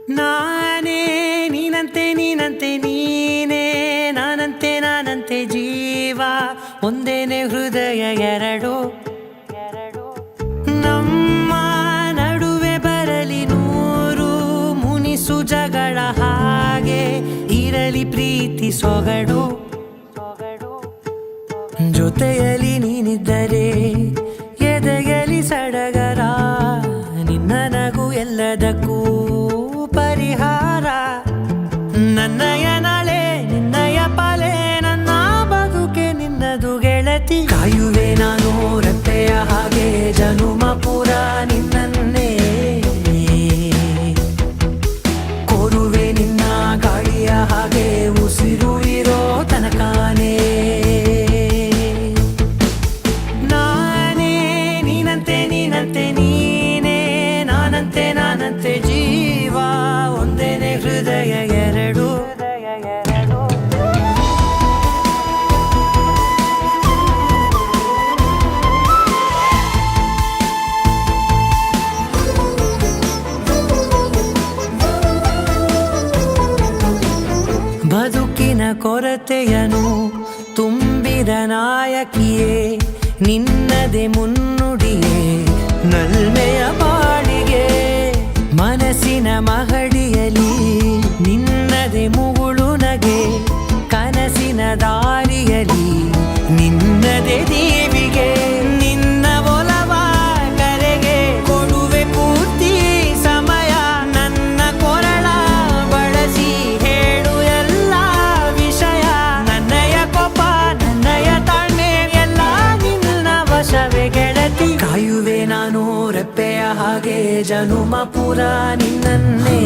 ನಾನೇ ನೀನಂತೆ ನೀನಂತೆ ನೀನೇ ನಾನಂತೆ ನಾನಂತೆ ಜೀವ ಒಂದೇನೆ ಹೃದಯ ಎರಡು ನಮ್ಮ ನಡುವೆ ಬರಲಿ ನೂರು ಮುನಿಸು ಜಗಳ ಹಾಗೆ ಇರಲಿ ಪ್ರೀತಿ ಸೊಗಡು ಜೊತೆಯಲ್ಲಿ ನೀನಿದ್ದರೆ ಎದೆಯಲಿ ಸಡಗರ ನಿನ್ನ ನಗು ಎಲ್ಲದಕ್ಕೂ ಪರಿಹಾರ ನನ್ನಯ ನಾಳೆ ನಿನ್ನಯ ಪಾಲೆ ನನ್ನ ಬದುಕೆ ನಿನ್ನದು ಗೆಳತಿ ಕಾಯುವೆ ನಾನು ರೆಪ್ಪೆಯ ಹಾಗೆ ಜನುಮ ಪುರ ನಿನ್ನನ್ನೇ ಕೋರುವೆ ನಿನ್ನ ಗಾಳಿಯ ಹಾಗೆ ಉಸಿರು ಇರೋ ತನಕಾನೇ ನಾನೇ ನೀನಂತೆ ನೀನಂತೆ ನೀನೇ ನಾನಂತೆ ನಾನಂತೆ ಜೀವ ಒಂದೇನೆ ಹೃದಯ ಎರಡು ಬದುಕಿನ ಕೊರತೆಯನು ತುಂಬಿದ ನಾಯಕಿಯೇ ನಿನ್ನದೆ ಮುನ್ನುಡಿಯೇ ನಲ್ಮೆಯ ಬಾಳಿಗೆ ಮನಸ್ಸಿನ ಮಹಡಿಯಲಿ ನಿನ್ನದೆ ಮುಗುಳು ನಗೆ ಕನಸಿನ ದಾರಿಯಲಿ ನಿನ್ನದೆ ದೀವಿಗೆ ನಿನ್ನ ಒಲವ ಕರೆಗೆ ಕೊಡುವೆ ಪೂರ್ತಿ ಸಮಯ ನನ್ನ ಕೊರಳ ಬಳಸಿ ಹೇಳು ಎಲ್ಲ ವಿಷಯ ನನ್ನಯ ಕೋಪ ನನ್ನಯ ತಾಳ್ಮೆ ಎಲ್ಲ ನಿನ್ನ ವಶವೇ ಗೆಳತಿ ಕಾಯುವೆ ನಾನು ರೆಪ್ಪೆಯ ಹಾಗೆ ಜನುಮ ಪುರ ನಿನ್ನನ್ನೇ